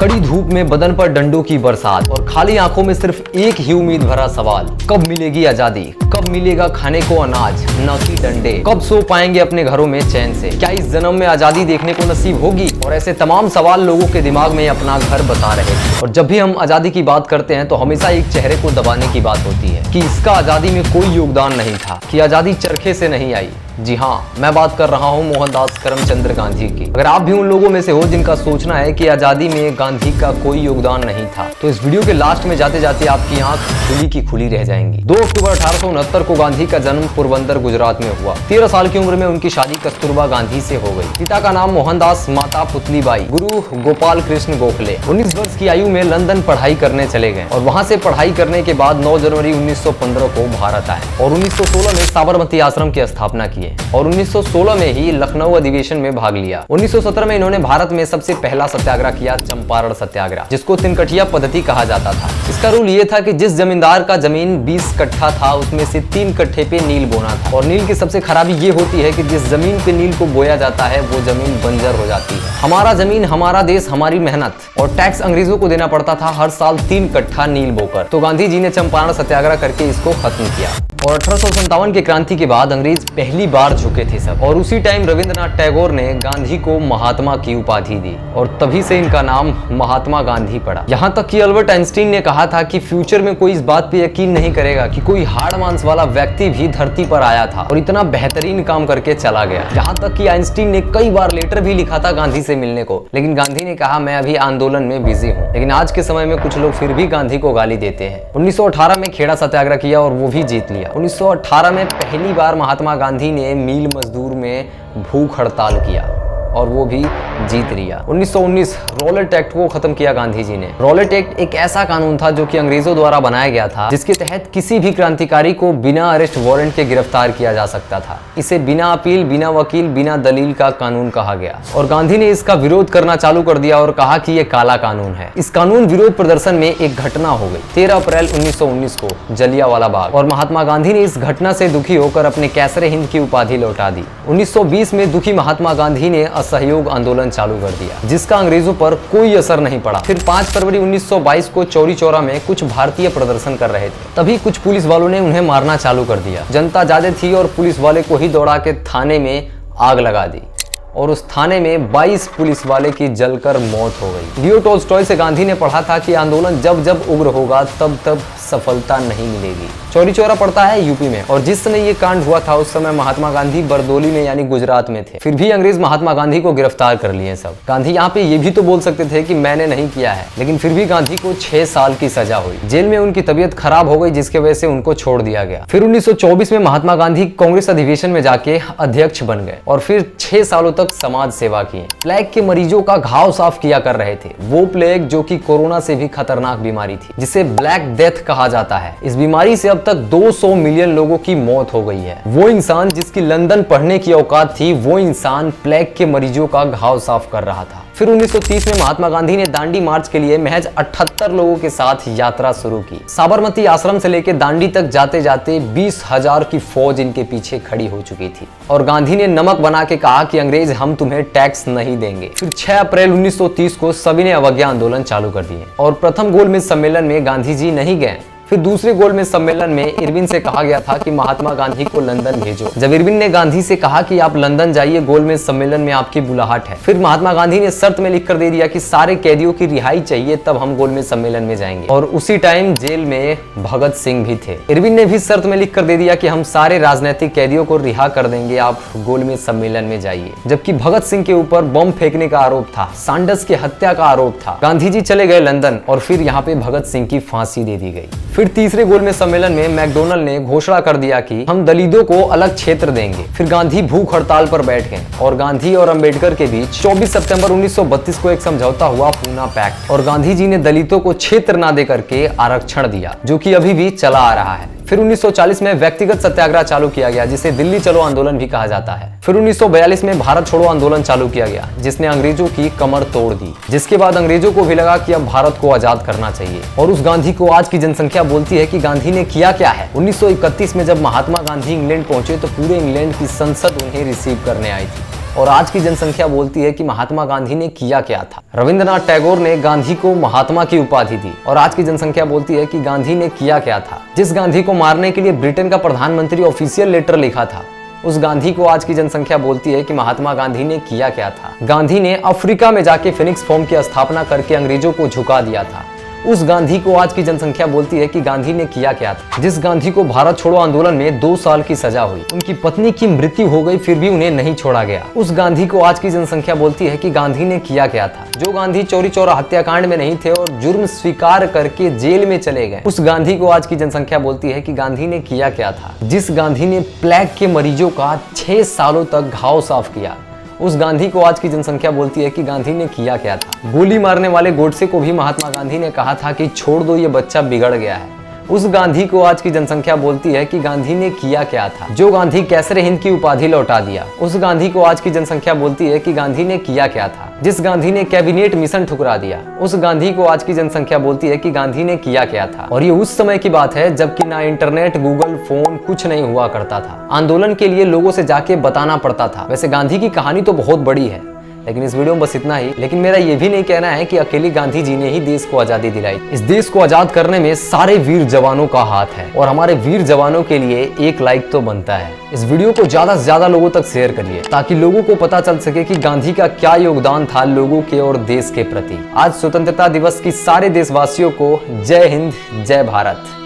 कड़ी धूप में बदन पर डंडों की बरसात और खाली आंखों में सिर्फ एक ही उम्मीद भरा सवाल, कब मिलेगी आजादी, कब मिलेगा खाने को अनाज न कि डंडे, कब सो पाएंगे अपने घरों में चैन से, क्या इस जन्म में आजादी देखने को नसीब होगी। और ऐसे तमाम सवाल लोगों के दिमाग में अपना घर बसा रहे थे। और जब भी हम आजादी की बात करते हैं तो हमेशा एक चेहरे को दबाने की बात होती है कि इसका आजादी में कोई योगदान नहीं था, कि आजादी चरखे से नहीं आई। जी हाँ, मैं बात कर रहा हूँ मोहनदास करमचंद गांधी की। अगर आप भी उन लोगों में से हो जिनका सोचना है कि आजादी में गांधी का कोई योगदान नहीं था, तो इस वीडियो के लास्ट में जाते जाते आपकी आंख खुली की खुली रह जाएंगी। 2 अक्टूबर 1869 को गांधी का जन्म पोरबंदर गुजरात में हुआ। 13 साल की उम्र में उनकी शादी कस्तूरबा गांधी से हो गई। पिता का नाम मोहनदास, माता पुतलीबाई, गुरु गोपाल कृष्ण गोखले। 19 वर्ष की आयु में लंदन पढ़ाई करने चले गए और वहाँ से पढ़ाई करने के बाद 9 जनवरी 1915 को भारत आए और 1916 में साबरमती आश्रम की स्थापना की और 1916 में ही लखनऊ अधिवेशन में भाग लिया। 1917 में इन्होंने भारत में सबसे पहला सत्याग्रह किया, चंपारण सत्याग्रह, जिसको तिनकठिया पद्धति कहा जाता था। इसका रूल ये था कि जिस जमींदार का जमीन 20 कट्ठा था उसमें से 3 कट्ठे पे नील बोना था। और नील की सबसे खराबी ये होती है कि जिस जमीन पे नील को बोया जाता है वो जमीन बंजर हो जाती है। हमारा जमीन, हमारा देश, हमारी मेहनत, और टैक्स अंग्रेजों को देना पड़ता था हर साल 3 कट्ठा नील बोकर। तो गांधी जी ने चंपारण सत्याग्रह करके इसको खत्म किया। और 1857 की क्रांति के बाद अंग्रेज पहली बार झुके थे सब। और उसी टाइम रविंद्रनाथ टैगोर ने गांधी को महात्मा की उपाधि दी और तभी से इनका नाम महात्मा गांधी पड़ा। यहाँ तक कि अल्बर्ट आइंस्टीन ने कहा था कि फ्यूचर में कोई इस बात पे यकीन नहीं करेगा कि कोई हाड़ मांस वाला व्यक्ति भी धरती पर आया था और इतना बेहतरीन काम करके चला गया। यहाँ तक कि आइंस्टीन ने कई बार लेटर भी लिखा था गांधी से मिलने को, लेकिन गांधी ने कहा मैं अभी आंदोलन में बिजी हूँ। लेकिन आज के समय में कुछ लोग फिर भी गांधी को गाली देते हैं। 1918 में खेड़ा सत्याग्रह किया और वो भी जीत लिया। 1918 में पहली बार महात्मा गांधी ने मील मजदूर में भूख हड़ताल किया और वो भी जीत लिया। 1919 रॉलेट एक्ट को खत्म किया गांधी जी ने। रॉलेट एक्ट एक ऐसा कानून था जो कि अंग्रेजों द्वारा बनाया गया था, जिसके तहत किसी भी क्रांतिकारी को बिना अरेस्ट वारंट के गिरफ्तार किया जा सकता था। इसे बिना अपील, बिना वकील, बिना दलील का कानून कहा गया और गांधी ने इसका विरोध करना चालू कर दिया और कहा कि ये काला कानून है। इस कानून विरोध प्रदर्शन में एक घटना हो गई 13 अप्रैल 1919 को, जलियांवाला बाग, और महात्मा गांधी ने इस घटना से दुखी होकर अपने कैसरे हिंद की उपाधि लौटा दी। 1920 में दुखी महात्मा गांधी ने असहयोग आंदोलन चालू कर दिया, जिसका अंग्रेजों पर कोई असर नहीं पड़ा। फिर 5 फरवरी 1922 को चौरी चौरा में कुछ भारतीय प्रदर्शन कर रहे थे, तभी कुछ पुलिस वालों ने उन्हें मारना चालू कर दिया। जनता ज्यादा थी और पुलिस वाले को ही दौड़ा के थाने में आग लगा दी और उस थाने में 22 पुलिस वाले की जलकर मौत हो गई। लियो टॉल्स्टॉय से गांधी ने पढ़ा था कि आंदोलन जब जब उग्र होगा तब तब सफलता नहीं मिलेगी। चौरी चौरा पड़ता है यूपी में और जिस समय ये कांड हुआ था उस समय महात्मा गांधी बरदोली में यानी गुजरात में थे। फिर भी अंग्रेज महात्मा गांधी को गिरफ्तार कर लिए सब। गांधी यहाँ पे ये भी तो बोल सकते थे कि मैंने नहीं किया है, लेकिन फिर भी गांधी को 6 साल की सजा हुई। जेल में उनकी तबीयत खराब हो गई, जिसकी वजह से उनको छोड़ दिया गया। फिर 1924 में महात्मा गांधी कांग्रेस अधिवेशन में जाके अध्यक्ष बन गए और फिर 6 सालों तक समाज सेवा की। प्लेग के मरीजों का घाव साफ किया कर रहे थे, वो प्लेग जो कि कोरोना से भी खतरनाक बीमारी थी, जिसे ब्लैक डेथ कहा जाता है। इस बीमारी से अब तक 200 मिलियन लोगों की मौत हो गई है। वो इंसान जिसकी लंदन पढ़ने की औकात थी, वो इंसान प्लेग के मरीजों का घाव साफ कर रहा था। फिर 1930 में महात्मा गांधी ने दांडी मार्च के लिए महज 78 लोगों के साथ यात्रा शुरू की। साबरमती आश्रम से लेकर दांडी तक जाते जाते 20,000 की फौज इनके पीछे खड़ी हो चुकी थी और गांधी ने नमक बना के कहा कि अंग्रेज हम तुम्हें टैक्स नहीं देंगे। फिर 6 अप्रैल 1930 को सभी ने अवज्ञा आंदोलन चालू कर दिए और प्रथम गोलमेज सम्मेलन में गांधी जी नहीं गए। फिर दूसरे गोलमेज सम्मेलन में इरविन से कहा गया था कि महात्मा गांधी को लंदन भेजो। जब इरविन ने गांधी से कहा कि आप लंदन जाइए, गोलमेज सम्मेलन में आपकी बुलाहट है, फिर महात्मा गांधी ने शर्त में लिख कर दे दिया कि सारे कैदियों की रिहाई चाहिए तब हम गोलमेज सम्मेलन में जाएंगे। और उसी टाइम जेल में भगत सिंह भी थे। इरविन ने भी शर्त में लिख कर दे दिया कि हम सारे राजनीतिक कैदियों को रिहा कर देंगे, आप गोलमेज सम्मेलन में जाइए। जबकि भगत सिंह के ऊपर बम फेंकने का आरोप था, सांडस की हत्या का आरोप था। गांधी जी चले गए लंदन और फिर यहाँ पे भगत सिंह की फांसी दे दी गई। फिर तीसरे गोलमेज सम्मेलन में मैकडोनल्ड ने घोषणा कर दिया कि हम दलितों को अलग क्षेत्र देंगे। फिर गांधी भूख हड़ताल पर बैठ गए और गांधी और अंबेडकर के बीच 24 सितंबर 1932 को एक समझौता हुआ, पूना पैक्ट, और गांधी जी ने दलितों को क्षेत्र ना दे करके आरक्षण दिया, जो कि अभी भी चला आ रहा है। फिर 1940 में व्यक्तिगत सत्याग्रह चालू किया गया, जिसे दिल्ली चलो आंदोलन भी कहा जाता है। फिर 1942 में भारत छोड़ो आंदोलन चालू किया गया, जिसने अंग्रेजों की कमर तोड़ दी, जिसके बाद अंग्रेजों को भी लगा कि अब भारत को आजाद करना चाहिए। और उस गांधी को आज की जनसंख्या बोलती है कि गांधी ने किया क्या है। 1931 में जब महात्मा गांधी इंग्लैंड पहुंचे तो पूरे इंग्लैंड की संसद उन्हें रिसीव करने आई थी। और आज की जनसंख्या बोलती है कि महात्मा गांधी ने किया क्या था। रविंद्रनाथ टैगोर ने गांधी को महात्मा की उपाधि दी और आज की जनसंख्या बोलती है कि गांधी ने किया क्या था। जिस गांधी को मारने के लिए ब्रिटेन का प्रधानमंत्री ऑफिशियल लेटर लिखा था, उस गांधी को आज की जनसंख्या बोलती है कि महात्मा गांधी ने किया क्या था। गांधी ने अफ्रीका में जाके फिनिक्स फॉर्म की स्थापना करके अंग्रेजों को झुका दिया था। उस गांधी को आज की जनसंख्या बोलती है कि गांधी ने किया क्या था। जिस गांधी को भारत छोड़ो आंदोलन में 2 साल की सजा हुई, उनकी पत्नी की मृत्यु हो गई, फिर भी उन्हें नहीं छोड़ा गया, उस गांधी को आज की जनसंख्या बोलती है कि गांधी ने किया क्या था। जो गांधी चोरी चौरा हत्याकांड में नहीं थे और जुर्म स्वीकार करके जेल में चले गए, उस गांधी को आज की जनसंख्या बोलती है कि गांधी ने किया क्या था। जिस गांधी ने प्लेग के मरीजों का 6 सालों तक घाव साफ किया, उस गांधी को आज की जनसंख्या बोलती है कि गांधी ने किया क्या था। गोली मारने वाले गोडसे को भी महात्मा गांधी ने कहा था कि छोड़ दो, ये बच्चा बिगड़ गया है, उस गांधी को आज की जनसंख्या बोलती है कि गांधी ने किया क्या था। जो गांधी कैसरे हिंद की उपाधि लौटा दिया, उस गांधी को आज की जनसंख्या बोलती है कि गांधी ने किया क्या था। जिस गांधी ने कैबिनेट मिशन ठुकरा दिया, उस गांधी को आज की जनसंख्या बोलती है कि गांधी ने किया क्या था। और ये उस समय की बात है जबकि ना इंटरनेट, गूगल, फोन कुछ नहीं हुआ करता था। आंदोलन के लिए लोगों से जाके बताना पड़ता था। वैसे गांधी की कहानी तो बहुत बड़ी है, लेकिन इस वीडियो में बस इतना ही। लेकिन मेरा ये भी नहीं कहना है कि अकेले गांधी जी ने ही देश को आजादी दिलाई। इस देश को आजाद करने में सारे वीर जवानों का हाथ है और हमारे वीर जवानों के लिए एक लाइक तो बनता है। इस वीडियो को ज्यादा से ज्यादा लोगों तक शेयर करिए ताकि लोगों को पता चल सके कि गांधी का क्या योगदान था लोगों के और देश के प्रति। आज स्वतंत्रता दिवस की सारे देशवासियों को जय हिंद, जय भारत।